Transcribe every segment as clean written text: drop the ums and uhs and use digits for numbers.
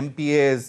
MPAs,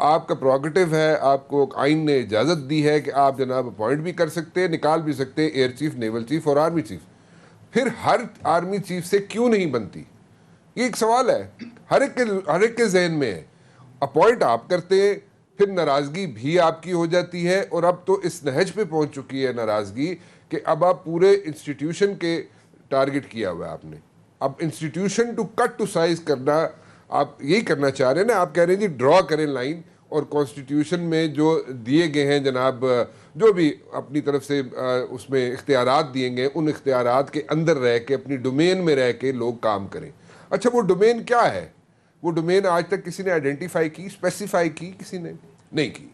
آپ کا پروگیٹو ہے, آپ کو آئین نے اجازت دی ہے کہ آپ جناب اپوائنٹ بھی کر سکتے ہیں, نکال بھی سکتے ہیں, ایئر چیف, نیول چیف اور آرمی چیف. پھر ہر آرمی چیف سے کیوں نہیں بنتی؟ یہ ایک سوال ہے, ہر ایک کے ذہن میں ہے. اپوائنٹ آپ کرتے ہیں, پھر ناراضگی بھی آپ کی ہو جاتی ہے, اور اب تو اس نہج پہ پہنچ چکی ہے ناراضگی کہ اب آپ پورے انسٹیٹیوشن کے ٹارگٹ کیا ہوا ہے آپ نے. اب institution to cut to size کرنا, آپ یہی کرنا چاہ رہے ہیں نا. آپ کہہ رہے ہیں جی ڈرا کریں لائن, اور کانسٹیٹیوشن میں جو دیے گئے ہیں جناب, جو بھی اپنی طرف سے اس میں اختیارات دیے گئے, ان اختیارات کے اندر رہ کے, اپنی ڈومین میں رہ کے لوگ کام کریں. اچھا وہ ڈومین کیا ہے؟ وہ ڈومین آج تک کسی نے آئیڈینٹیفائی کی, اسپیسیفائی کی؟ کسی نے نہیں کی.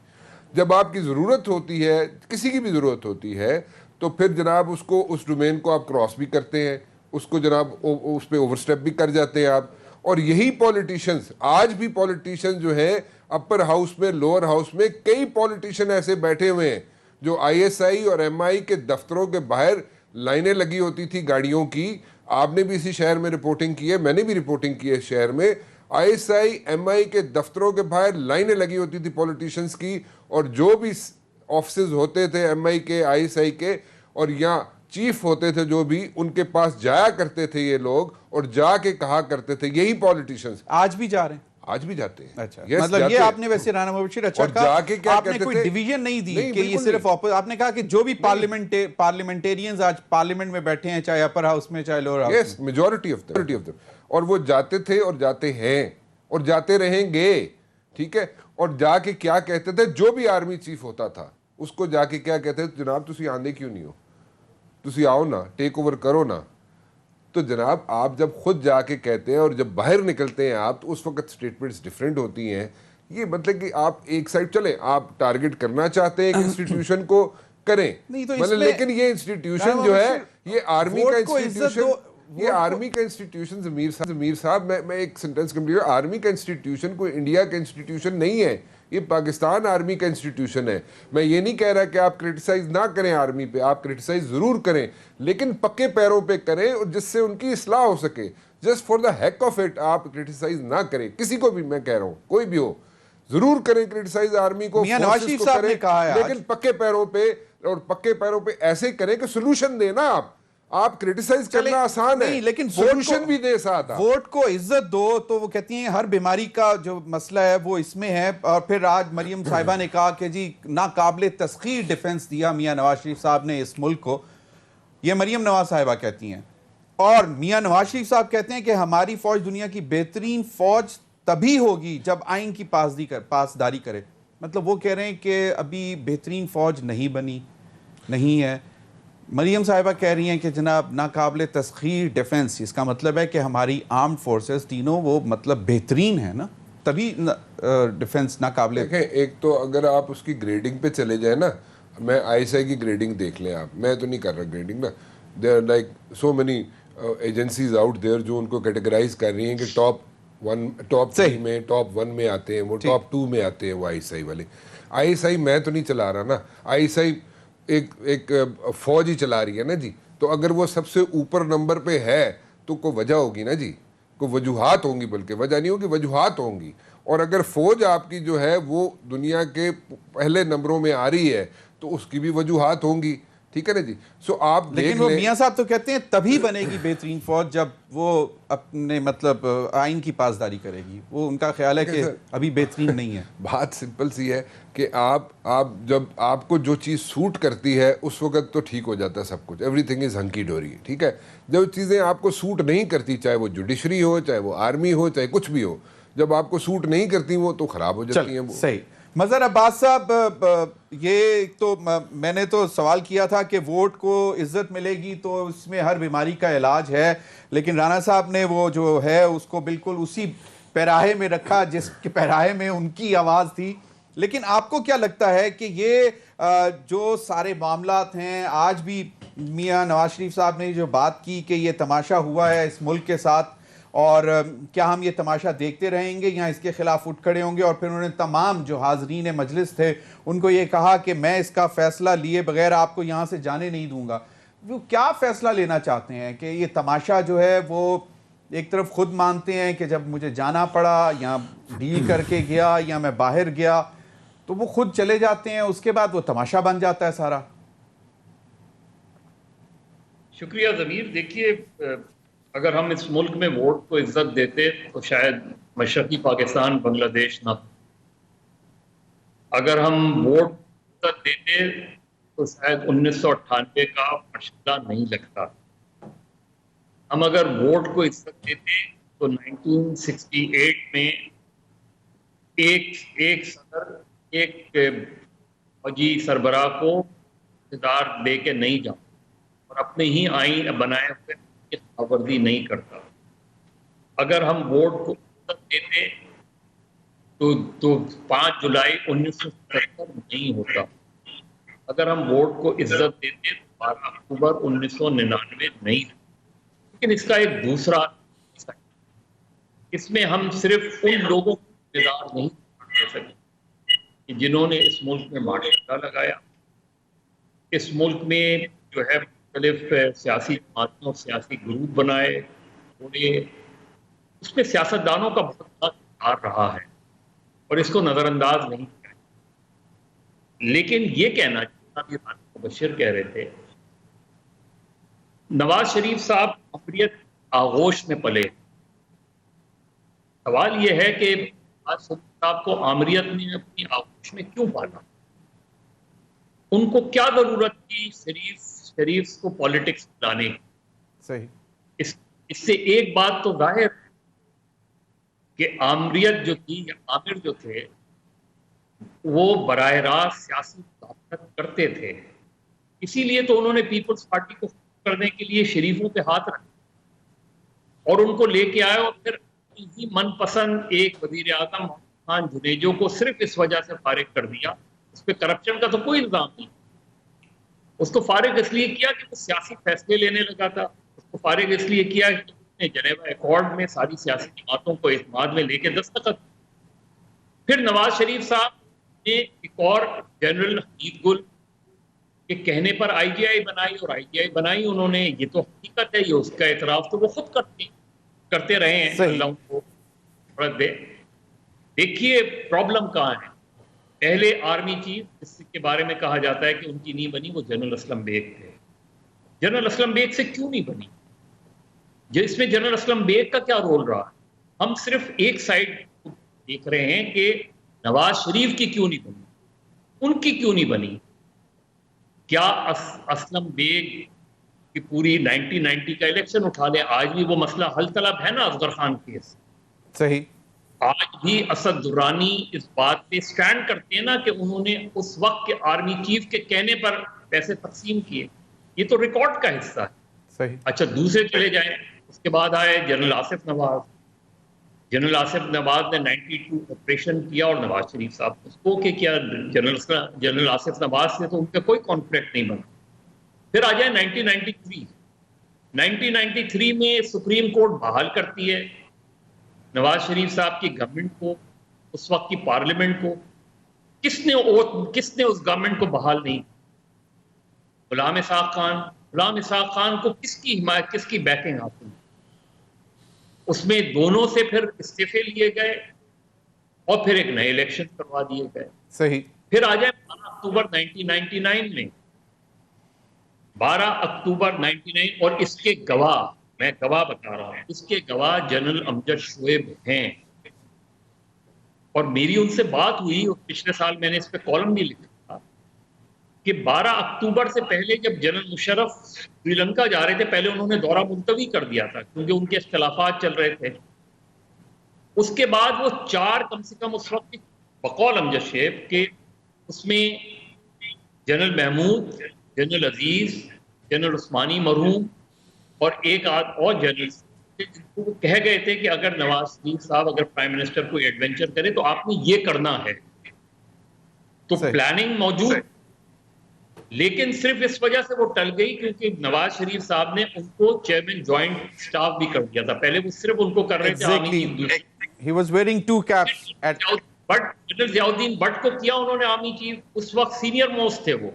جب آپ کی ضرورت ہوتی ہے, کسی کی بھی ضرورت ہوتی ہے, تو پھر جناب اس ڈومین کو آپ کراس بھی کرتے ہیں, اس کو جناب اس پہ اوور سٹیپ بھی کر جاتے ہیں آپ. اور یہی پولیٹیشنز, آج بھی پولیٹیشن جو ہے اپر ہاؤس میں, لوور ہاؤس میں, کئی پولیٹیشن ایسے بیٹھے ہوئے ہیں جو آئی ایس آئی اور ایم آئی کے دفتروں کے باہر لائنیں لگی ہوتی تھی گاڑیوں کی. آپ نے بھی اسی شہر میں رپورٹنگ کی ہے, میں نے بھی رپورٹنگ کی ہے اس شہر میں. آئی ایس آئی ایم آئی کے دفتروں کے باہر لائنیں لگی ہوتی تھی پولیٹیشنز کی, اور جو بھی آفسز ہوتے تھے ایم آئی کے, آئی ایس آئی کے, اور یہاں چیف ہوتے تھے جو بھی, ان کے پاس جایا کرتے تھے یہ لوگ, اور جا کے کہا کرتے تھے یہی پولیٹیشنز. آج بھی جا رہے ہیں؟ آج بھی جاتے ہیں. اچھا, مطلب یہ آپ نے ویسے رانا مبشر اچھا کہا, آپ نے کوئی ڈیویژن نہیں دی کہ یہ صرف آپ نے کہا کہ جو بھی پارلیمنٹیرینز آج پارلیمنٹ میں بیٹھے ہیں, چاہے اپر ہاؤس میں چاہے لوور ہاؤس میں, یس, میجورٹی آف them, اور وہ جاتے تھے اور جاتے ہیں اور جاتے رہیں گے. ٹھیک ہے, اور جا کے کیا کہتے تھے, جو بھی آرمی چیف ہوتا تھا اس کو جا کے کیا کہتے تھے, جناب تسی آندے کیوں نہیں ہو, تسی آؤ نا, ٹیک اوور کرو نا. تو جناب آپ جب خود جا کے کہتے ہیں اور جب باہر نکلتے ہیں آپ, تو اس وقت سٹیٹمنٹس ڈیفرنٹ ہوتی ہیں. یہ مطلب کہ آپ ایک سائڈ چلیں, آپ ٹارگٹ کرنا چاہتے ہیں کہ انسٹیٹیوشن کو کریں, مطلب لیکن یہ انسٹیٹیوشن جو ہے یہ آرمی کا انسٹیٹیوشن, یہ آرمی کا انسٹیٹیوشن, ضمیر صاحب میں ایک سینٹنس کمپلیٹ, آرمی کا انسٹیٹیوشن کوئی انڈیا کا انسٹیٹیوشن نہیں ہے, یہ پاکستان آرمی کا انسٹیٹیوشن ہے. میں یہ نہیں کہہ رہا کہ آپ کرٹیسائز نہ کریں آرمی پہ, آپ کرٹیسائز ضرور کریں, لیکن پکے پیروں پہ کریں, اور جس سے ان کی اصلاح ہو سکے. Just for the heck of it آپ کرٹیسائز نہ کریں کسی کو بھی. میں کہہ رہا ہوں کوئی بھی ہو, ضرور کریں کرٹیسائز آرمی کو, میاں نواز شریف صاحب نے کہا ہے, لیکن پکے پیروں پہ, اور پکے پیروں پہ ایسے کریں کہ سولوشن دے نا. آپ کرٹیسائز کرنا آسان ہے, لیکن سولوشن بھی دے ساتھ. ووٹ کو عزت دو, تو وہ کہتی ہیں ہر بیماری کا جو مسئلہ ہے وہ اس میں ہے. اور پھر آج مریم صاحبہ نے کہا کہ جی ناقابل تسخیر ڈیفنس دیا میاں نواز شریف صاحب نے اس ملک کو. یہ مریم نواز صاحبہ کہتی ہیں, اور میاں نواز شریف صاحب کہتے ہیں کہ ہماری فوج دنیا کی بہترین فوج تبھی ہوگی جب آئین کی پاسداری کرے. مطلب وہ کہہ رہے ہیں کہ ابھی بہترین فوج نہیں بنی, نہیں ہے. مریم صاحبہ کہہ رہی ہیں کہ جناب ناقابل تسخیر ڈیفنس, اس کا مطلب ہے کہ ہماری آرمڈ فورسز تینوں وہ مطلب بہترین ہیں نا, تبھی ڈیفنس ناقابل. دیکھیں, ایک تو اگر آپ اس کی گریڈنگ پہ چلے جائیں نا, میں آئی ایس آئی کی گریڈنگ دیکھ لیں آپ, میں تو نہیں کر رہا گریڈنگ نا. There are like so many agencies out there جو ان کو کیٹیگرائز کر رہی ہیں کہ ٹاپ 3 میں, ٹاپ 1 میں آتے ہیں, وہ ٹاپ 2 میں آتے ہیں وہ آئی ایس آئی والے. آئی ایس آئی میں تو نہیں چلا رہا نا, آئی ایس آئی ایک فوج ہی چلا رہی ہے نا جی. تو اگر وہ سب سے اوپر نمبر پہ ہے تو کوئی وجہ ہوگی نا جی, کوئی وجوہات ہوں گی, بلکہ وجہ نہیں ہوگی, وجوہات ہوں گی. اور اگر فوج آپ کی جو ہے وہ دنیا کے پہلے نمبروں میں آ رہی ہے تو اس کی بھی وجوہات ہوں گی. ٹھیک ہے نا جی. سو آپ لیکن وہ میاں صاحب تو کہتے ہیں تبھی بنے گی بہترین فوج جب وہ اپنے مطلب آئین کی پاسداری کرے گی. وہ ان کا خیال ہے کہ ابھی بہترین نہیں ہے. بات سمپل سی ہے کہ آپ جب آپ کو جو چیز سوٹ کرتی ہے اس وقت تو ٹھیک ہو جاتا ہے سب کچھ, ایوری تھنگ از ہنکی ڈوری. ٹھیک ہے, جب چیزیں آپ کو سوٹ نہیں کرتی, چاہے وہ جوڈیشری ہو, چاہے وہ آرمی ہو, چاہے کچھ بھی ہو, جب آپ کو سوٹ نہیں کرتی وہ تو خراب ہو جاتی ہیں. صحیح. مظہر عباس صاحب, یہ تو میں نے تو سوال کیا تھا کہ ووٹ کو عزت ملے گی تو اس میں ہر بیماری کا علاج ہے, لیکن رانا صاحب نے وہ جو ہے اس کو بالکل اسی پیراہے میں رکھا جس کے پیراہے میں ان کی آواز تھی. لیکن آپ کو کیا لگتا ہے کہ یہ جو سارے معاملات ہیں, آج بھی میاں نواز شریف صاحب نے جو بات کی کہ یہ تماشا ہوا ہے اس ملک کے ساتھ, اور کیا ہم یہ تماشا دیکھتے رہیں گے یا اس کے خلاف اٹھ کھڑے ہوں گے؟ اور پھر انہوں نے تمام جو حاضرین مجلس تھے ان کو یہ کہا کہ میں اس کا فیصلہ لیے بغیر آپ کو یہاں سے جانے نہیں دوں گا. وہ کیا فیصلہ لینا چاہتے ہیں کہ یہ تماشا جو ہے وہ ایک طرف خود مانتے ہیں کہ جب مجھے جانا پڑا یا ڈیل کر کے گیا یا میں باہر گیا تو وہ خود چلے جاتے ہیں, اس کے بعد وہ تماشا بن جاتا ہے سارا. شکریہ ضمیر. دیکھیے اگر ہم اس ملک میں ووٹ کو عزت دیتے تو شاید مشرقی پاکستان بنگلہ دیش نہ. اگر ہم ووٹ کو عزت دیتے تو شاید 1998 کا مرحلہ نہیں لگتا. ہم اگر ووٹ کو عزت دیتے تو 1968 میں ایک صدر ایک فوجی سربراہ کو اقتدار دے کے نہیں جاتا اور اپنے ہی آئین بنائے ہوئے خبردی نہیں کرتا. اگر ہم ووٹ کو عزت دیتے تو 5 جولائی 1977 نہیں ہوتا. اگر ہم ووٹ کو عزت دیتے تو 12 اکتوبر 1999 نہیں ہوتا. لیکن اس کا ایک دوسرا اس میں ہم صرف ان لوگوں کو ذمہ دار نہیں دے سکتے کہ جنہوں نے اس ملک میں معاشرہ لگایا, اس ملک میں جو ہے مختلف سیاسی جماعتوں اور سیاسی گروپ بنائے, اس میں سیاستدانوں کا بہت بڑا کردار رہا ہے اور اس کو نظر انداز نہیں کیا. لیکن یہ کہنا جتنا بھی بشیر کہہ رہے تھے, نواز شریف صاحب امریت آغوش میں پلے. سوال یہ ہے کہ نواز شریف صاحب کو آمریت نے اپنی آغوش میں کیوں پالا؟ ان کو کیا ضرورت تھی شریف کو پالیٹکس لانے کی؟ صحیح. اس سے ایک بات تو ظاہر کہ آمریت جو تھی یا عامر جو تھے وہ براہ راست سیاسی مداخلت کرتے تھے. اسی لیے تو انہوں نے پیپلز پارٹی کو کرنے کے لیے شریفوں پہ ہاتھ رکھا اور ان کو لے کے آئے اور پھر ہی من پسند ایک وزیر اعظم خان جنیجو کو صرف اس وجہ سے فارغ کر دیا. اس پہ کرپشن کا تو کوئی الزام نہیں. اس کو فارغ اس لیے کیا کہ وہ سیاسی فیصلے لینے لگا تھا. اس کو فارغ اس لیے کیا کہ اس نے جنیوا ایکارڈ میں ساری سیاسی جماعتوں کو اعتماد میں لے کے دستخط. پھر نواز شریف صاحب نے ایک اور جنرل حمید گل کے کہنے پر آئی جی آئی بنائی اور آئی جی آئی بنائی انہوں نے. یہ تو حقیقت ہے, یہ اس کا اعتراف تو وہ خود کرتے رہے ہیں. اللہ ان کو فرق دے. دیکھیے پرابلم کہاں ہے. پہلے آرمی چیف جس کے بارے میں کہا جاتا ہے کہ ان کی نہیں بنی, وہ جنرل اسلم بیگ تھے. جنرل اسلم بیگ سے کیوں نہیں بنی؟ اس میں جنرل اسلم بیگ کا کیا رول رہا؟ ہم صرف ایک سائڈ دیکھ رہے ہیں کہ نواز شریف کی کیوں نہیں بنی, ان کی کیوں نہیں بنی. کیا اسلم بیگ کی پوری 1990 کا الیکشن اٹھا لیں, آج بھی وہ مسئلہ حل طلب ہے نا. افضل خان کیس صحیح. آج بھی اسد درانی اس بات پہ سٹینڈ کرتے ہیں نا کہ انہوں نے اس وقت کے آرمی چیف کے کہنے پر پیسے تقسیم کیے. یہ تو ریکارڈ کا حصہ ہے. صحیح. اچھا دوسرے چلے جائیں. اس کے بعد آئے جنرل آصف نواز. جنرل آصف نواز نے 92 آپریشن کیا اور نواز شریف صاحب اس کو کہ کیا جنرل آصف نواز سے تو ان کا کوئی کانفلکٹ نہیں بنا. پھر آ جائیں 1993 میں سپریم کورٹ بحال کرتی ہے نواز شریف صاحب کی گورنمنٹ کو, اس وقت کی پارلیمنٹ کو. کس نے اس گورنمنٹ کو بحال نہیں؟ غلام اسحاق خان. غلام اسحاق خان کو کس کی حمایت, کس کی بیکنگ حاصل؟ اس میں دونوں سے پھر استعفے لیے گئے اور پھر ایک نئے الیکشن کروا دیے گئے. صحیح. پھر آ جائے 12 اکتوبر 1999 میں. 12 اکتوبر 1999 اور اس کے گواہ, میں گواہ بتا رہا ہوں, اس کے گواہ جنرل امجد شعیب ہیں. اور میری ان سے بات ہوئی اور پچھلے سال میں نے اس پہ کالم بھی لکھا تھا کہ 12 اکتوبر سے پہلے جب جنرل مشرف سری لنکا جا رہے تھے, پہلے انہوں نے دورہ ملتوی کر دیا تھا کیونکہ ان کے اختلافات چل رہے تھے. اس کے بعد وہ 4 کم سے کم اس وقت بقول امجد شعیب کے اس میں جنرل محمود, جنرل عزیز, جنرل عثمانی مرحوم اور ایک اور جنرل وہ کہہ گئے تھے کہ اگر نواز شریف صاحب اگر پرائم منسٹر کو ایڈونچر کرے تو آپ نے یہ کرنا ہے. تو پلاننگ موجود, لیکن صرف اس وجہ سے وہ ٹل گئی کیونکہ نواز شریف صاحب نے ان کو چیئرمین جوائنٹ سٹاف بھی کر دیا تھا. پہلے وہ صرف ان کو کر رہے تھے. He was wearing 2 caps at general Zia Uddin but کو کیا انہوں نے آرمی چیف, اس وقت سینئر موسٹ تھے وہ.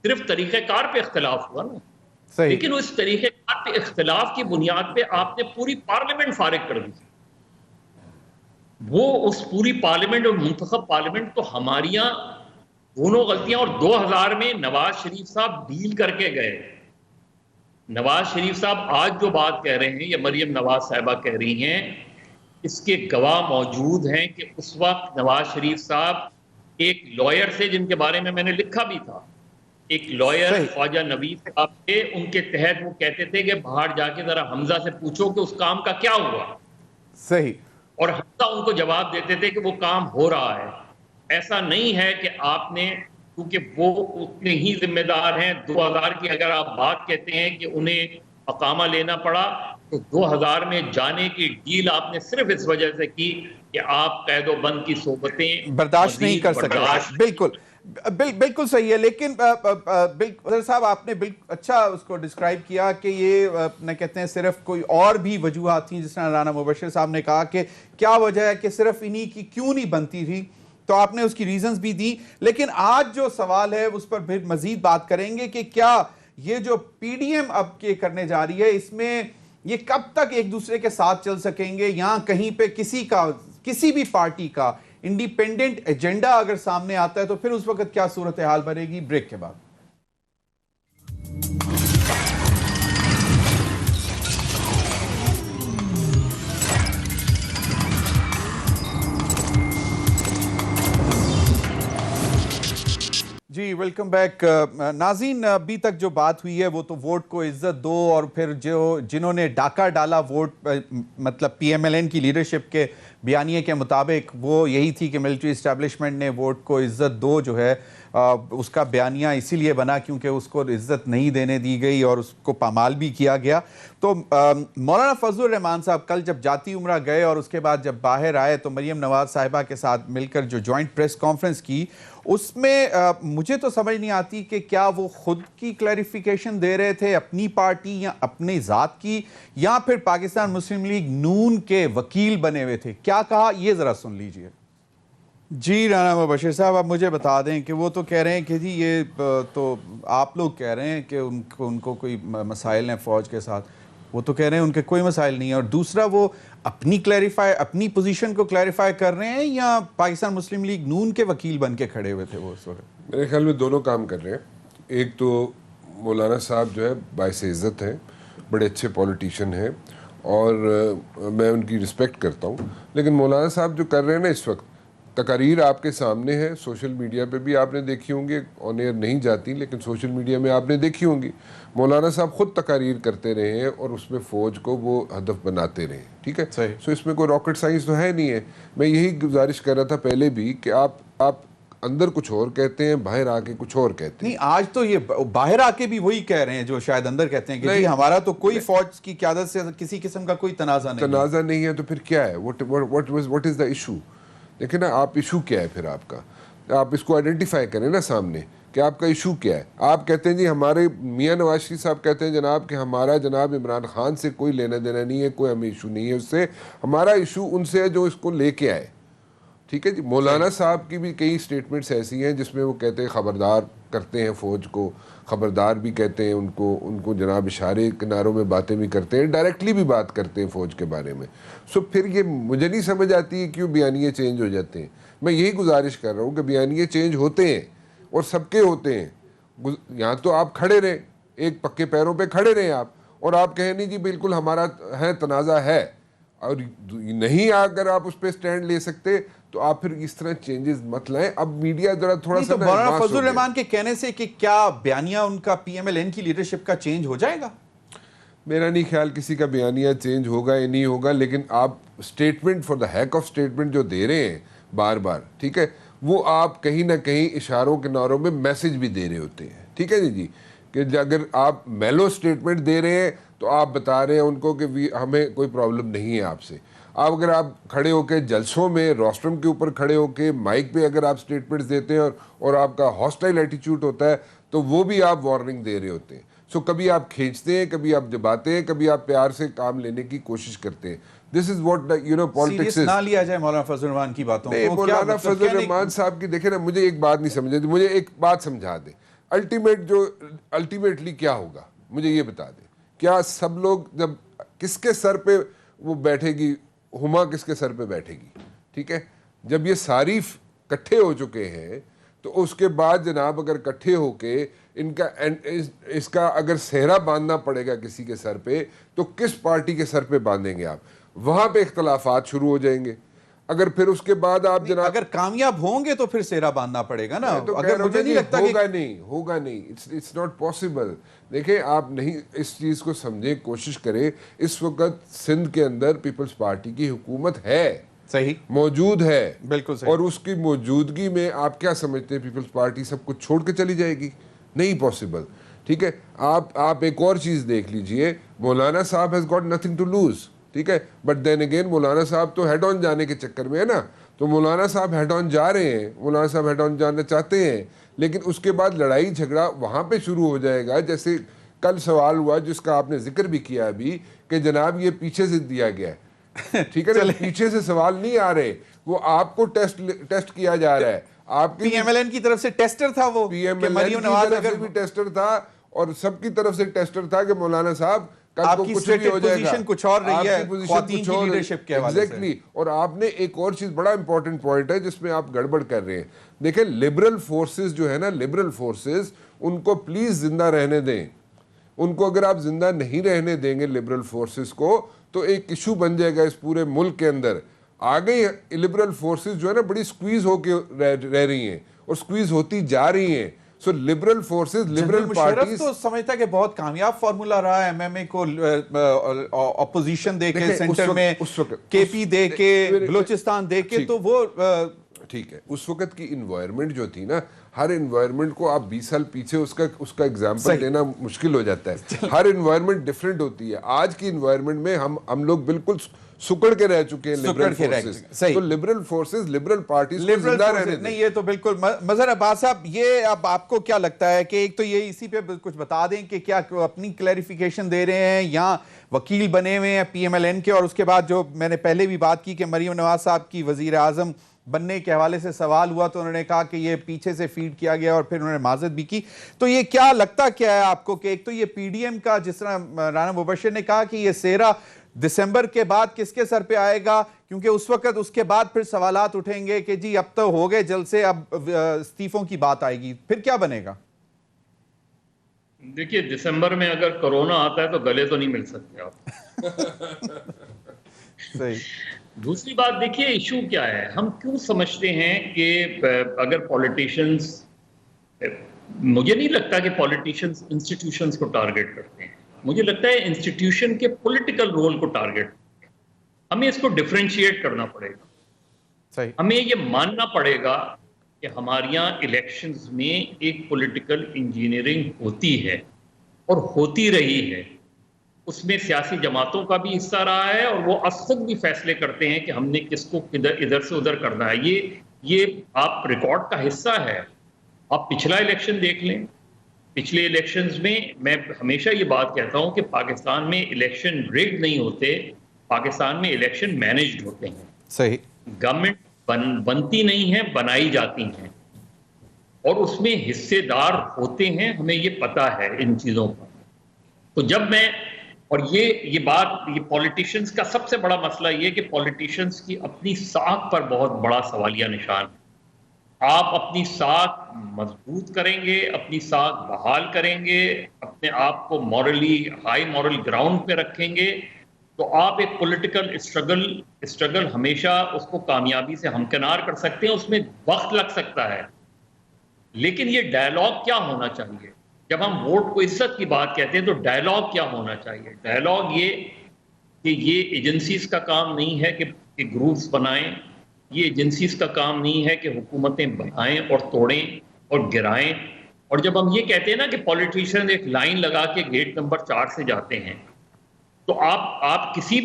صرف طریقہ کار پہ اختلاف ہوا نا. صحیح. لیکن اس طریقے کار پہ اختلاف کی بنیاد پہ آپ نے پوری پارلیمنٹ فارغ کر دی. وہ اس پوری پارلیمنٹ اور منتخب پارلیمنٹ تو ہماریاں دونوں غلطیاں، اور 2000 میں نواز شریف صاحب ڈیل کر کے گئے. نواز شریف صاحب آج جو بات کہہ رہے ہیں یا مریم نواز صاحبہ کہہ رہی ہیں، اس کے گواہ موجود ہیں کہ اس وقت نواز شریف صاحب ایک لائر سے، جن کے بارے میں میں نے لکھا بھی تھا، ایک لائر خواجہ نوید صاحب تھے، ان کے تحت وہ کہتے تھے کہ باہر جا کے ذرا حمزہ سے پوچھو کہ اس کام کا کیا ہوا. صحیح. اور حمزہ ان کو جواب دیتے تھے کہ وہ کام ہو رہا ہے. ایسا نہیں ہے کہ آپ نے، کیونکہ وہ اتنے ہی ذمہ دار ہیں. 2000 کی اگر آپ بات کہتے ہیں کہ انہیں اقامہ لینا پڑا، تو 2000 میں جانے کی ڈیل آپ نے صرف اس وجہ سے کی کہ آپ قید و بند کی صحبتیں برداشت نہیں کر سکتے. بالکل بالکل صحیح ہے. لیکن صدر صاحب آپ نے بالکل اچھا اس کو ڈسکرائب کیا کہ یہ اپنے کہتے ہیں صرف کوئی اور بھی وجوہات تھیں، جس طرح رانا مبشر صاحب نے کہا کہ کیا وجہ ہے کہ صرف انہی کی کیوں نہیں بنتی تھی، تو آپ نے اس کی ریزنز بھی دی. لیکن آج جو سوال ہے اس پر پھر مزید بات کریں گے کہ کیا یہ جو پی ڈی ایم اب کے کرنے جا رہی ہے، اس میں یہ کب تک ایک دوسرے کے ساتھ چل سکیں گے، یہاں کہیں پہ کسی بھی پارٹی کا انڈیپینڈنٹ ایجنڈا اگر سامنے آتا ہے تو پھر اس وقت کیا صورتحال بنے گی. بریک کے بعد. جی ویلکم بیک. ناظرین، ابھی تک جو بات ہوئی ہے وہ تو ووٹ کو عزت دو، اور پھر جنہوں نے ڈاکہ ڈالا ووٹ، مطلب پی ایم ایل این کی لیڈرشپ کے بیانیے کے مطابق وہ یہی تھی کہ ملٹری اسٹیبلشمنٹ نے ووٹ کو عزت دو جو ہے اس کا بیانیہ اسی لیے بنا کیونکہ اس کو عزت نہیں دینے دی گئی اور اس کو پامال بھی کیا گیا. تو مولانا فضل الرحمان صاحب کل جب جاتی عمرہ گئے اور اس کے بعد جب باہر آئے تو مریم نواز صاحبہ کے ساتھ مل کر جو جوائنٹ پریس کانفرنس کی، اس میں مجھے تو سمجھ نہیں آتی کہ کیا وہ خود کی کلیریفیکیشن دے رہے تھے اپنی پارٹی یا اپنی ذات کی، یا پھر پاکستان مسلم لیگ نون کے وکیل بنے ہوئے تھے. کیا کہا یہ ذرا سن لیجئے. جی رانا مبشر صاحب، آپ مجھے بتا دیں کہ وہ تو کہہ رہے ہیں کہ جی یہ تو آپ لوگ کہہ رہے ہیں کہ ان کو کوئی مسائل ہیں فوج کے ساتھ، وہ تو کہہ رہے ہیں ان کے کوئی مسائل نہیں ہے. اور دوسرا وہ اپنی پوزیشن کو کلیریفائی کر رہے ہیں یا پاکستان مسلم لیگ نون کے وکیل بن کے کھڑے ہوئے تھے وہ اس وقت؟ میرے خیال میں دونوں کام کر رہے ہیں. ایک تو مولانا صاحب جو ہے باعث عزت ہیں، بڑے اچھے پولیٹیشین ہیں اور میں ان کی رسپیکٹ کرتا ہوں. لیکن مولانا صاحب جو کر رہے ہیں نا اس وقت، تقاریر آپ کے سامنے ہے، سوشل میڈیا پہ بھی آپ نے دیکھی ہوں گی، آن ایئر نہیں جاتی لیکن سوشل میڈیا میں آپ نے دیکھی ہوں گی. مولانا صاحب خود تقاریر کرتے رہے ہیں اور اس میں فوج کو وہ ہدف بناتے رہے ہیں. ٹھیک ہے، سو اس میں کوئی راکٹ سائنس تو ہے نہیں ہے. میں یہی گزارش کر رہا تھا پہلے بھی کہ آپ اندر کچھ اور کہتے ہیں، باہر آ کے کچھ اور کہتے ہیں. نہیں، آج تو یہ باہر آ کے بھی وہی کہہ رہے ہیں جو شاید اندر کہتے ہیں کہ جی ہمارا تو کوئی فوج کی قیادت سے کسی قسم کا کوئی تنازع نہیں ہے. تو پھر کیا ہے؟ what is the issue؟ دیکھیں نا، آپ ایشو کیا ہے پھر آپ کا؟ آپ اس کو آئیڈینٹیفائی کریں نا سامنے کہ آپ کا ایشو کیا ہے. آپ کہتے ہیں جی ہمارے میاں نواز شریف صاحب کہتے ہیں جناب کہ ہمارا جناب عمران خان سے کوئی لینا دینا نہیں ہے، کوئی ہمیں ایشو نہیں ہے اس سے، ہمارا ایشو ان سے ہے جو اس کو لے کے آئے. ٹھیک ہے جی. مولانا صاحب کی بھی کئی سٹیٹمنٹس ایسی ہیں جس میں وہ کہتے ہیں خبردار کرتے ہیں فوج کو، خبردار بھی کہتے ہیں ان کو جناب اشارے کناروں میں باتیں بھی کرتے ہیں، ڈائریکٹلی بھی بات کرتے ہیں فوج کے بارے میں. سو پھر یہ مجھے نہیں سمجھ آتی ہے کیوں بیانیے چینج ہو جاتے ہیں. میں یہی گزارش کر رہا ہوں کہ بیانیے چینج ہوتے ہیں اور سب کے ہوتے ہیں. یہاں تو آپ کھڑے رہیں، ایک پکے پیروں پہ کھڑے رہیں آپ، اور آپ کہیں نہیں جی بالکل ہمارا ہے تنازع ہے، اور نہیں اگر آپ اس پہ سٹینڈ لے سکتے تو آپ پھر اس طرح چینجز مت لائیں. اب میڈیا ذرا تھوڑا سا مولانا فضل الرحمان کے کہنے سے کہ کیا بیانیہ ان کا پی ایم ایل این کی لیڈرشپ کا چینج ہو جائے گا؟ میرا نہیں خیال کسی کا بیانیہ چینج ہوگا یا نہیں ہوگا، لیکن آپ statement for the heck of statement جو دے رہے ہیں بار بار، ٹھیک ہے، وہ آپ کہیں نہ کہیں اشاروں کناروں میں میسج بھی دے رہے ہوتے ہیں. ٹھیک ہے جی کہ اگر آپ میلو سٹیٹمنٹ دے رہے ہیں تو آپ بتا رہے ہیں ان کو کہ ہمیں کوئی پرابلم نہیں ہے آپ سے. اگر آپ کھڑے ہو کے جلسوں میں روسٹرم کے اوپر کھڑے ہو کے مائک پہ اگر آپ سٹیٹمنٹس دیتے ہیں اور آپ کا ہاسٹائل ایٹیچیوڈ ہوتا ہے تو وہ بھی آپ وارننگ دے رہے ہوتے ہیں. سو کبھی آپ کھینچتے ہیں، کبھی آپ دباتے ہیں، کبھی آپ پیار سے کام لینے کی کوشش کرتے ہیں. دس از واٹ پالیٹکس نہ لیا جائے مولانا فضل الرحمان کی باتوں کو. مولانا فضل الرحمان صاحب کی دیکھیں نا، مجھے ایک بات نہیں سمجھ آتی، مجھے ایک بات سمجھا دیں، الٹیمیٹلی کیا ہوگا؟ مجھے یہ بتا دیں, کیا سب لوگ جب کس کے سر پہ وہ بیٹھے گی, ہما کس کے سر پہ بیٹھے گی, ٹھیک ہے, جب یہ ساری کٹھے ہو چکے ہیں تو اس کے بعد جناب اگر کٹھے ہو کے ان کا اس کا اگر سہرا باندھنا پڑے گا کسی کے سر پہ, تو کس پارٹی کے سر پہ باندھیں گے آپ؟ وہاں پہ اختلافات شروع ہو جائیں گے. اگر پھر اس کے بعد آپ جناب اگر کامیاب ہوں گے تو پھر سہرا باندھنا پڑے گا نا. اگر مجھے نہیں لگتا ہوگا نہیں, اٹس ناٹ پاسبل. دیکھیں آپ نہیں اس چیز کو سمجھیں, کوشش کریں. اس وقت سندھ کے اندر پیپلز پارٹی کی حکومت ہے, صحیح موجود ہے, بالکل صحیح. اور اس کی موجودگی میں آپ کیا سمجھتے ہیں پیپلز پارٹی سب کچھ چھوڑ کے چلی جائے گی؟ نہیں پاسبل. ٹھیک ہے, آپ ایک اور چیز دیکھ لیجئے, مولانا صاحب has got nothing to lose, ٹھیک ہے, بٹ دین اگین مولانا صاحب تو ہیڈ آن جانے کے چکر میں ہے نا. تو مولانا صاحب ہیڈ آن جا رہے ہیں, مولانا صاحب ہیڈ آن جانا چاہتے ہیں, لیکن اس کے بعد لڑائی جھگڑا وہاں پہ شروع ہو جائے گا. جیسے کل سوال ہوا جس کا آپ نے ذکر بھی کیا ابھی کہ جناب یہ پیچھے سے دیا گیا ہے, ٹھیک ہے نا, پیچھے سے سوال نہیں آ رہے, وہ آپ کو ٹیسٹ کیا جا رہا ہے. آپ پی ایم ایل این کی طرف سے ٹیسٹر تھا, وہ پی ایم ایل این کی طرف سے بھی ٹیسٹر تھا, اور سب کی طرف سے ٹیسٹر تھا کہ مولانا صاحب آپ کی اسٹیٹڈ پوزیشن کچھ اور رہی ہے خواتین کی لیڈرشپ کے حوالے سے. اور آپ نے ایک اور چیز, بڑا امپورٹنٹ پوائنٹ ہے جس میں آپ گڑبڑ کر رہے ہیں. دیکھیں لبرل فورسز جو ہے نا, لبرل فورسز, ان کو پلیز زندہ رہنے دیں. ان کو اگر آپ زندہ نہیں رہنے دیں گے لبرل فورسز کو, تو ایک ایشو بن جائے گا اس پورے ملک کے اندر. آگے لبرل فورسز جو ہے نا بڑی سکویز ہو کے رہ رہی ہیں اور سکویز ہوتی جا رہی ہیں. سو لبرل فورسز, لبرل پارٹیز, تو سمجھتا کہ بہت کامیاب فارمولا رہا ہے ایم ایم اے کو اپوزیشن دے کے, سینٹر میں کے پی دے کے, بلوچستان دے کے, تو وہ ٹھیک ہے. اس وقت کی انوائرمنٹ جو تھی نا, ہر انوائرمنٹ کو آپ 20 سال پیچھے اس کا ایگزامپل دینا مشکل ہو جاتا ہے. ہر انوائرمنٹ ڈفرینٹ ہوتی ہے. آج کی انوائرمنٹ میں ہم لوگ بالکل سکڑ کے رہ چکے ہیں لبرل فورسز. تو لبرل فورسز, لبرل پارٹیز کو زندہ رہنے دیں. نہیں, یہ تو بالکل. مظہر عباس صاحب, یہ اب آپ کو کیا لگتا ہے کہ ایک تو یہ اسی پہ کچھ بتا دیں کہ کیا اپنی کلیریفیکیشن دے رہے ہیں یا وکیل بنے ہوئے ہیں پی ایم ایل این کے, اور اس کے بعد جو میں نے پہلے بھی بات کی کہ مریم نواز صاحب کی وزیر اعظم بننے کے حوالے سے سوال ہوا تو انہوں نے کہا کہ یہ پیچھے سے فیڈ کیا گیا, اور پھر انہوں نے معذرت بھی کی. تو یہ کیا لگتا کیا ہے آپ کو کہ ایک تو یہ پی ڈی ایم کا, جس طرح رانا مبشر نے کہا کہ یہ سہرا دسمبر کے بعد کس کے سر پہ آئے گا, کیونکہ اس وقت اس کے بعد پھر سوالات اٹھیں گے کہ جی اب تو ہو گئے جلسے, اب استعفوں کی بات آئے گی, پھر کیا بنے گا؟ دیکھیے دسمبر میں اگر کورونا آتا ہے تو گلے تو نہیں مل سکتے آپ. صحیح. دوسری بات دیکھیے ایشو کیا ہے, ہم کیوں سمجھتے ہیں کہ اگر پولیٹیشینز, مجھے نہیں لگتا کہ پولیٹیشینز انسٹیٹیوشنز کو ٹارگٹ کرتے ہیں, مجھے لگتا ہے انسٹیٹیوشن کے پولیٹیکل رول کو ٹارگٹ کرتے ہیں. ہمیں اس کو ڈیفرینشیٹ کرنا پڑے گا. صحیح. ہمیں یہ ماننا پڑے گا کہ ہمارے یہاں الیکشنز میں ایک پولیٹیکل انجینئرنگ ہوتی ہے اور ہوتی رہی ہے. اس میں سیاسی جماعتوں کا بھی حصہ رہا ہے, اور وہ از خود بھی فیصلے کرتے ہیں کہ ہم نے کس کو ادھر سے ادھر کرنا ہے. یہ آپ ریکارڈ کا حصہ ہے. آپ پچھلا الیکشن دیکھ لیں, پچھلے الیکشنز میں میں ہمیشہ یہ بات کہتا ہوں کہ پاکستان میں الیکشن ریگڈ نہیں ہوتے, پاکستان میں الیکشن مینجڈ ہوتے ہیں. صحیح. گورنمنٹ بنتی نہیں ہے, بنائی جاتی ہیں, اور اس میں حصے دار ہوتے ہیں. ہمیں یہ پتہ ہے ان چیزوں کا. تو جب میں, اور یہ بات, یہ پولیٹیشنز کا سب سے بڑا مسئلہ یہ کہ پولیٹیشنز کی اپنی ساکھ پر بہت بڑا سوالیہ نشان ہے. آپ اپنی ساکھ مضبوط کریں گے, اپنی ساکھ بحال کریں گے, اپنے آپ کو مورلی ہائی مورل گراؤنڈ پہ رکھیں گے, تو آپ ایک پولیٹیکل اسٹرگل ہمیشہ اس کو کامیابی سے ہمکنار کر سکتے ہیں. اس میں وقت لگ سکتا ہے, لیکن یہ ڈائیلاگ کیا ہونا چاہیے. جب ہم ووٹ کو عزت کی بات کہتے ہیں تو ڈائیلاگ کیا ہونا چاہیے. ڈائیلاگ یہ کہ یہ ایجنسیز کا کام نہیں ہے کہ گروپس بنائیں, یہ ایجنسیز کا کام نہیں ہے کہ حکومتیں بنائیں اور توڑیں اور گرائیں. اور جب ہم یہ کہتے ہیں نا کہ پولیٹیشین ایک لائن لگا کے گیٹ نمبر 4 سے جاتے ہیں, تو آپ کسی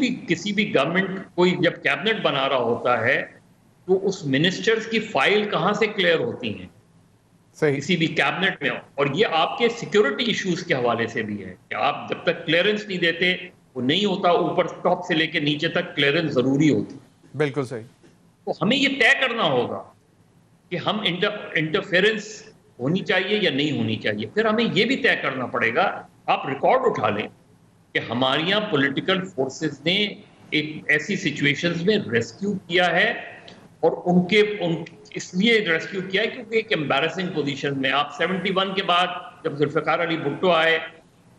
بھی گورنمنٹ کوئی جب کیبنٹ بنا رہا ہوتا ہے تو اس منسٹرز کی فائل کہاں سے کلیئر ہوتی ہیں کسی بھی کیبنٹ میں. اور یہ آپ کے سیکیورٹی ایشوز کے حوالے سے بھی ہے کہ آپ جب تک کلیئرنس نہیں دیتے وہ نہیں ہوتا, اوپر ٹاپ سے لے کے نیچے تک کلیئرنس ضروری ہوتی. بالکل صحیح. تو ہمیں یہ طے کرنا ہوگا کہ ہم انٹرفیئرنس ہونی چاہیے یا نہیں ہونی چاہیے. پھر ہمیں یہ بھی طے کرنا پڑے گا آپ ریکارڈ اٹھا لیں کہ ہماری یہاں پولیٹیکل فورسز نے ایک ایسی سچویشنز میں ریسکیو کیا ہے، اور اس لیے ریسکیو کیا ہے کیونکہ ایک امبیرسنگ پوزیشن میں آپ 71 کے بعد جب ذوالفقار علی بھٹو آئے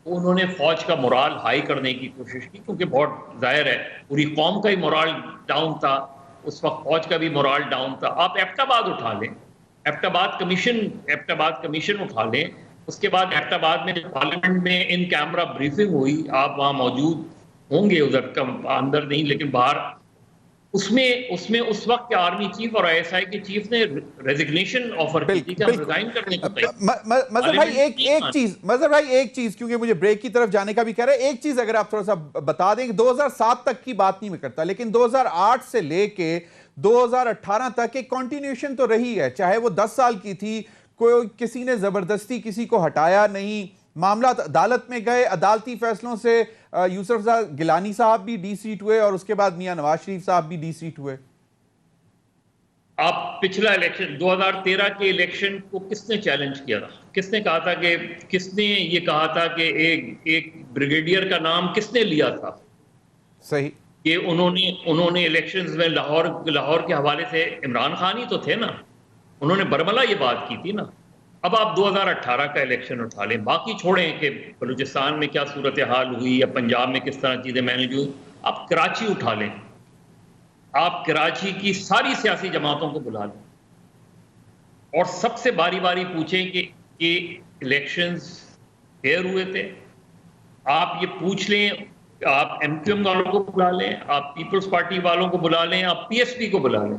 تو انہوں نے فوج کا مورال ہائی کرنے کی کوشش کی، کیونکہ بہت ظاہر ہے پوری قوم کا ہی مورال ڈاؤن تھا، اس وقت فوج کا بھی مورال ڈاؤن تھا. آپ ایبٹ آباد اٹھا لیں، ایبٹ آباد کمیشن اٹھا لیں، اس کے بعد ایبٹ آباد میں پارلیمنٹ میں ان کیمرہ بریفنگ ہوئی، آپ وہاں موجود ہوں گے، ادھر اندر نہیں لیکن باہر. اس میں اس وقت کے آرمی چیف اور ISI کے چیف نے ریزگنیشن آفر کی تھی کہ ہم ریزائن کرنے کو تیار. مظہر بھائی ایک چیز کیونکہ مجھے بریک کی طرف جانے کا بھی کہہ رہے ہیں، ایک چیز اگر آپ تھوڑا سا بتا دیں کہ 2007 تک کی بات نہیں میں کرتا، لیکن 2008 سے لے کے 2018 تک ایک کنٹینیوشن تو رہی ہے، چاہے وہ 10 سال کی تھی، کوئی کسی نے زبردستی کسی کو ہٹایا نہیں، معاملات عدالت میں گئے، عدالتی فیصلوں سے یوسف گیلانی صاحب بھی ڈی سیٹ ہوئے اور اس کے بعد میاں نواز شریف صاحب بھی ڈی سیٹ ہوئے. آپ پچھلا الیکشن 2013 کے الیکشن کو کس نے چیلنج کیا تھا؟ کس نے کہا تھا کہ کس نے یہ کہا تھا کہ ایک بریگیڈیئر کا نام کس نے لیا تھا؟ صحیح کہ انہوں نے الیکشنز میں لاہور کے حوالے سے عمران خان ہی تو تھے نا، انہوں نے برملا یہ بات کی تھی نا. اب آپ 2018 کا الیکشن اٹھا لیں، باقی چھوڑیں کہ بلوچستان میں کیا صورتحال ہوئی یا پنجاب میں کس طرح چیزیں مینیج ہوئی. آپ کراچی اٹھا لیں، آپ کراچی کی ساری سیاسی جماعتوں کو بلا لیں اور سب سے باری باری پوچھیں کہ الیکشنز فیئر ہوئے تھے. آپ یہ پوچھ لیں، آپ MQM والوں کو بلا لیں، آپ پیپلز پارٹی والوں کو بلا لیں، آپ PSP کو بلا لیں،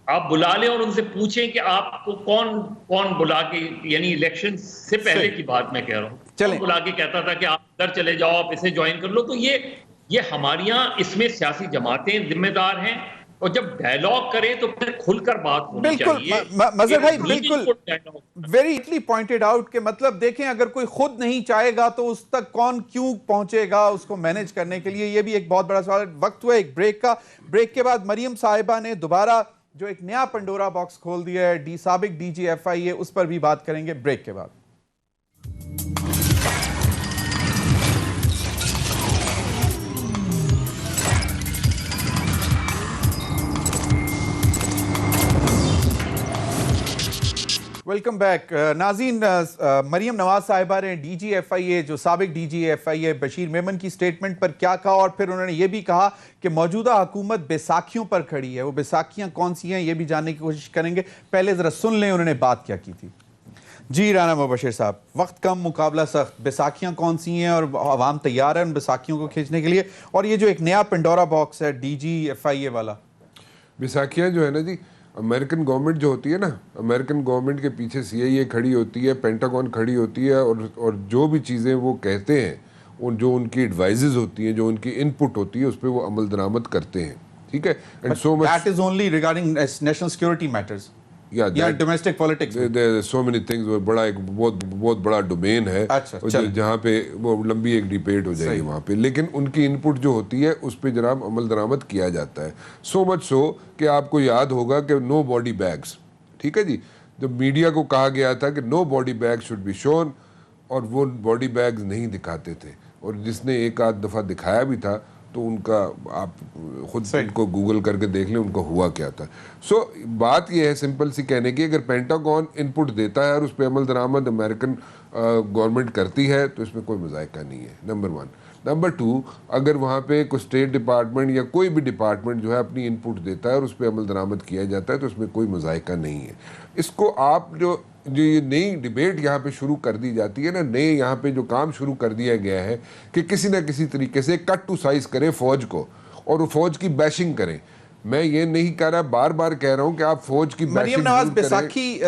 آپ بلا لیں اور ان سے پوچھیں کہ آپ کو کون بلا کے، یعنی الیکشن سے پہلے کی بات میں کہہ رہا ہوں، کون بلا کے کہتا تھا کہ آپ ادھر چلے جاؤ، آپ اسے جوائن کر لو. تو یہ ہمارے یہاں اس میں سیاسی جماعتیں ذمہ دار ہیں، اور جب ڈائلاگ کریں تو پھر کھل کر بات ہونی چاہیے. مظہر بھائی بالکل ویری اٹلی پوائنٹڈ آؤٹ کہ مطلب دیکھیں اگر کوئی خود نہیں چاہے گا تو اس تک کون کیوں پہنچے گا اس کو مینیج کرنے کے لیے. یہ بھی ایک بہت بڑا سوال. وقت ہوا ایک بریک کا. بریک کے بعد مریم صاحبہ نے دوبارہ جو ایک نیا پنڈورا باکس کھول دیا ہے سابق DG FIA، اس پر بھی بات کریں گے بریک کے بعد. ویلکم بیک ناظرین. مریم نواز صاحبہ نے DG FIA جو سابق DG FIA بشیر میمن کی سٹیٹمنٹ پر کیا کہا، اور پھر انہوں نے یہ بھی کہا کہ موجودہ حکومت بیساکھیوں پر کھڑی ہے. وہ بیساکھیاں کون سی ہیں یہ بھی جاننے کی کوشش کریں گے. پہلے ذرا سن لیں انہوں نے بات کیا کی تھی. جی رانا مبشر صاحب، وقت کم مقابلہ سخت، بیساکھیاں کون سی ہیں اور عوام تیار ہے ان بیساکھیوں کو کھینچنے کے لیے، اور یہ جو ایک نیا پنڈورا باکس ہے DG FIA والا؟ بیساکھیاں جو ہے نا جی، امریکن گورنمنٹ جو ہوتی ہے نا، امریکن گورنمنٹ کے پیچھے CIA کھڑی ہوتی ہے، پینٹاگون کھڑی ہوتی ہے، اور جو بھی چیزیں وہ کہتے ہیں، جو ان کی ایڈوائزز ہوتی ہیں، جو ان کی ان پٹ ہوتی ہے، اس پہ وہ عمل درآمد کرتے ہیں. ٹھیک ہے. And so much that is only regarding national security matters یا domestic politics. So many things. بڑا ایک بہت بڑا ڈومین ہے جہاں پہ وہ لمبی ایک ڈیبیٹ ہو جائے گی وہاں پہ، لیکن ان کی ان پٹ جو ہوتی ہے اس پہ جناب عمل درآمد کیا جاتا ہے. سو مچ سو کہ آپ کو یاد ہوگا کہ نو باڈی بیگز، ٹھیک ہے جی، جب میڈیا کو کہا گیا تھا کہ no body bag should be shown, اور وہ باڈی بیگز نہیں دکھاتے تھے، اور جس نے ایک آدھ دفعہ دکھایا بھی تھا تو ان کا آپ خود ان کو گوگل کر کے دیکھ لیں ان کو ہوا کیا تھا. سو بات یہ ہے سمپل سی کہنے کی، اگر پینٹاگون ان پٹ دیتا ہے اور اس پہ عمل درآمد امریکن گورنمنٹ کرتی ہے تو اس میں کوئی مذائقہ نہیں ہے، نمبر 1. نمبر 2، اگر وہاں پہ کوئی اسٹیٹ ڈپارٹمنٹ یا کوئی بھی ڈپارٹمنٹ جو ہے اپنی ان پٹ دیتا ہے اور اس پہ عمل درآمد کیا جاتا ہے تو اس میں کوئی مذائقہ نہیں ہے. اس کو آپ جو یہ نئی ڈیبیٹ یہاں پہ شروع کر دی جاتی ہے نا، نئے یہاں پہ جو کام شروع کر دیا گیا ہے کہ کسی نہ کسی طریقے سے کٹ ٹو سائز کریں فوج کو اور وہ فوج کی بیشنگ کریں. میں یہ نہیں کہہ رہا، بار بار کہہ رہا ہوں کہ آپ فوج کی بیشنگ مریم نواز بیساکھی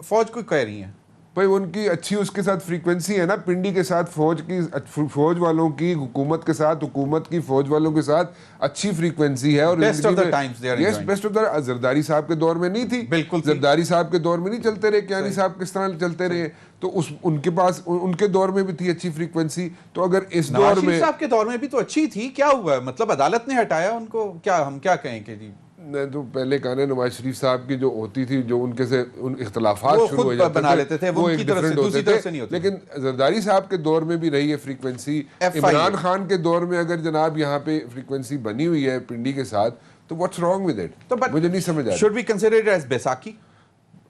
فوج کو کہہ رہی ہیں بھائی، ان کی اچھی اس کے ساتھ فریکوینسی ہے نا، پنڈی کے ساتھ فوج والوں کی، حکومت کے ساتھ، حکومت کی فوج والوں کے ساتھ اچھی فریکوینسی ہے. اور بیسٹ آف دا زرداری صاحب کے دور میں نہیں تھی، بالکل زرداری صاحب کے دور میں نہیں چلتے رہے، کیانی صاحب کس طرح چلتے رہے، تو ان کے پاس ان کے دور میں بھی تھی اچھی فریکوینسی. تو اگر اس دور میں صاحب کے دور میں بھی تو اچھی تھی، کیا ہوا؟ مطلب عدالت نے ہٹایا ان کو، کیا ہم کیا کہیں کہ جی نے تو پہلے کہا نا نواز شریف صاحب کی جو ہوتی تھی، جو ان کے سے ان اختلافات وہ شروع ہو خود جاتے بنا لیتے تھے، وہ ان ایک کی طرف سے ڈفرینٹ دوسری ہوتے طرف سے نہیں تھے. ہوتے. لیکن زرداری صاحب کے دور میں بھی رہی ہے فریکوینسی. عمران خان کے دور میں اگر جناب یہاں پہ فریکوینسی بنی ہوئی ہے پنڈی کے ساتھ تو واٹس رانگ ود اٹ؟ مجھے نہیں سمجھ آ رہا. should we consider it as Baisakhi?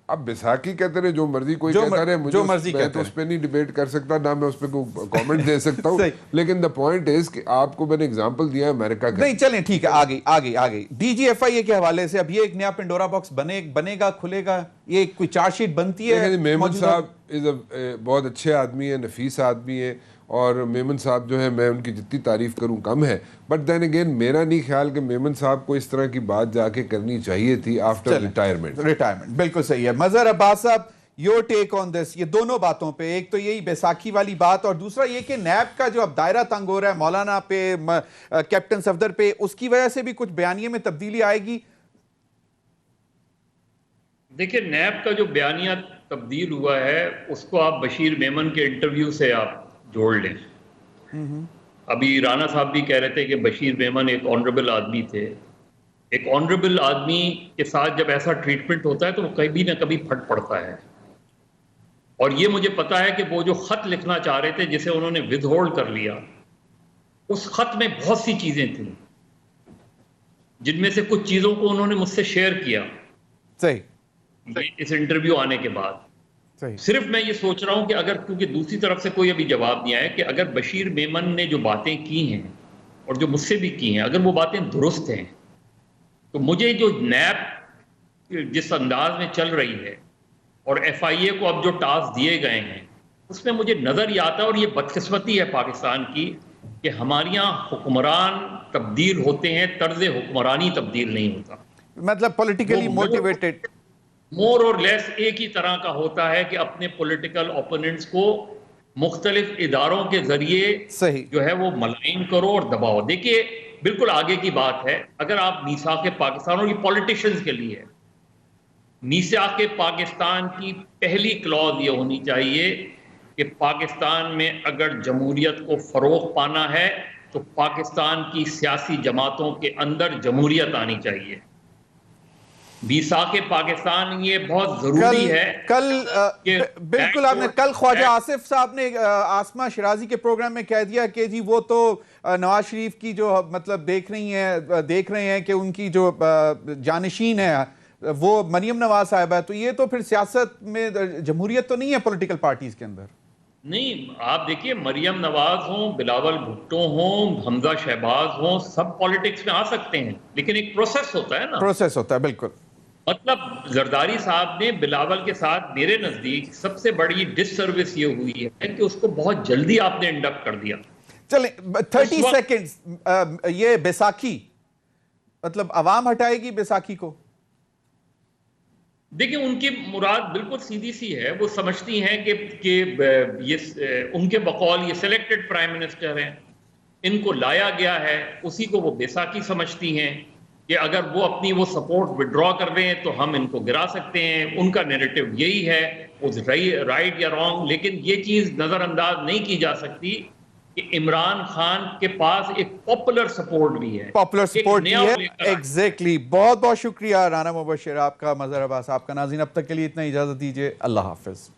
اب بیساکھی کہتے رہے، جو مرضی کوئی کہتا رہے، مجھے میں تو اس پہ نہیں ڈیبیٹ کر سکتا، نہ میں اس پہ کوئی کامنٹ دے سکتا ہوں. لیکن دا پوائنٹ از کہ آپ کو میں نے اگزامپل دیا ہے امریکہ کا. نہیں چلیں ٹھیک ہے، آگے ڈی جی ایف آئی اے کے حوالے سے اب یہ ایک نیا پنڈورا باکس بنے گا، کھلے گا، یہ کوئی چارج شیٹ بنتی ہے؟ میمن صاحب بہت اچھے آدمی ہیں، نفیس آدمی ہیں، اور میمن صاحب جو ہے میں ان کی جتنی تعریف کروں کم ہے. بٹ دین اگین میرا نہیں خیال کہ میمن صاحب کو اس طرح کی بات جا کے کرنی چاہیے تھی آفٹر ریٹائرمنٹ. بالکل صحیح ہے. مظہر عباس صاحب، یور ٹیک آن دس، یہ دونوں باتوں پہ، ایک تو یہی بیساکھی والی بات، اور دوسرا یہ کہ نیب کا جو اب دائرہ تنگ ہو رہا ہے مولانا پہ، کیپٹن صفدر پہ، اس کی وجہ سے بھی کچھ بیانیے میں تبدیلی آئے گی؟ دیکھیں، نیب کا جو بیانیہ تبدیل ہوا ہے اس کو آپ بشیر میمن کے انٹرویو سے آپ جوڑ لیں. ابھی رانا صاحب بھی کہہ رہے تھے کہ بشیر میمن ایک آنریبل آدمی تھے. ایک آنریبل آدمی کے ساتھ جب ایسا ٹریٹمنٹ ہوتا ہے تو وہ کبھی نہ کبھی پھٹ پڑتا ہے. اور یہ مجھے پتا ہے کہ وہ جو خط لکھنا چاہ رہے تھے جسے انہوں نے ود ہولڈ کر لیا، اس خط میں بہت سی چیزیں تھیں جن میں سے کچھ چیزوں کو انہوں نے مجھ سے شیئر کیا اس انٹرویو آنے کے بعد. صرف میں یہ سوچ رہا ہوں کہ اگر، کیونکہ دوسری طرف سے کوئی ابھی جواب نہیں آیا، کہ اگر بشیر میمن نے جو باتیں کی ہیں اور جو مجھ سے بھی کی ہیں، اگر وہ باتیں درست ہیں تو مجھے جو نیب جس انداز میں چل رہی ہے اور ایف آئی اے کو اب جو ٹاسک دیے گئے ہیں، اس میں مجھے نظر یہ آتا ہے، اور یہ بدقسمتی ہے پاکستان کی، کہ ہمارے یہاں حکمران تبدیل ہوتے ہیں، طرز حکمرانی تبدیل نہیں ہوتا. مطلب پولیٹیکلی موٹیویٹڈ، مور اور لیس ایک ہی طرح کا ہوتا ہے کہ اپنے پولیٹیکل اوپوننٹس کو مختلف اداروں کے ذریعے جو ہے وہ ملائن کرو اور دباؤ. دیکھیے بالکل آگے کی بات ہے، اگر آپ میثاق پاکستان، اور یہ پولیٹیشنز کے لیے میثاق پاکستان کی پہلی کلوز یہ ہونی چاہیے کہ پاکستان میں اگر جمہوریت کو فروغ پانا ہے تو پاکستان کی سیاسی جماعتوں کے اندر جمہوریت آنی چاہیے. میثاق پاکستان یہ بہت ضروری ہے. بالکل آپ نے کل خواجہ آصف صاحب نے آسمہ شرازی کے پروگرام میں کہہ دیا کہ جی وہ تو نواز شریف کی جو مطلب دیکھ رہے ہیں کہ ان کی جو جانشین ہے وہ مریم نواز صاحبہ ہے، تو یہ تو پھر سیاست میں جمہوریت تو نہیں ہے پولیٹیکل پارٹیز کے اندر. نہیں، آپ دیکھیے مریم نواز ہوں، بلاول بھٹو ہوں، حمزہ شہباز ہوں، سب پالیٹکس میں آ سکتے ہیں، لیکن ایک پروسیس ہوتا ہے نا. پروسیس ہوتا ہے، بالکل. مطلب زرداری صاحب نے بلاول کے ساتھ میرے نزدیک سب سے بڑی ڈس سروس یہ ہوئی ہے کہ اس کو بہت جلدی آپ نے انڈکٹ کر دیا. چلیں 30 سیکنڈز، یہ بیساکھی مطلب عوام ہٹائے گی بیساکھی کو؟ دیکھیں ان کی مراد بالکل سیدھی سی ہے، وہ سمجھتی ہیں کہ یہ ان کے بقول یہ سلیکٹڈ پرائم منسٹر ہیں، ان کو لایا گیا ہے، اسی کو وہ بیساکھی سمجھتی ہیں کہ اگر وہ اپنی وہ سپورٹ وڈرا کر رہے ہیں تو ہم ان کو گرا سکتے ہیں. ان کا نیریٹو یہی ہے، وہ رائٹ یا رانگ، لیکن یہ چیز نظر انداز نہیں کی جا سکتی کہ عمران خان کے پاس ایک پاپولر سپورٹ بھی ہے. پاپولر سپورٹ بھی ہے، ایگزیکٹلی. بہت بہت شکریہ رانا مبشر آپ کا، مظہر عباس آپ کا. ناظرین اب تک کے لیے اتنا، اجازت دیجیے، اللہ حافظ.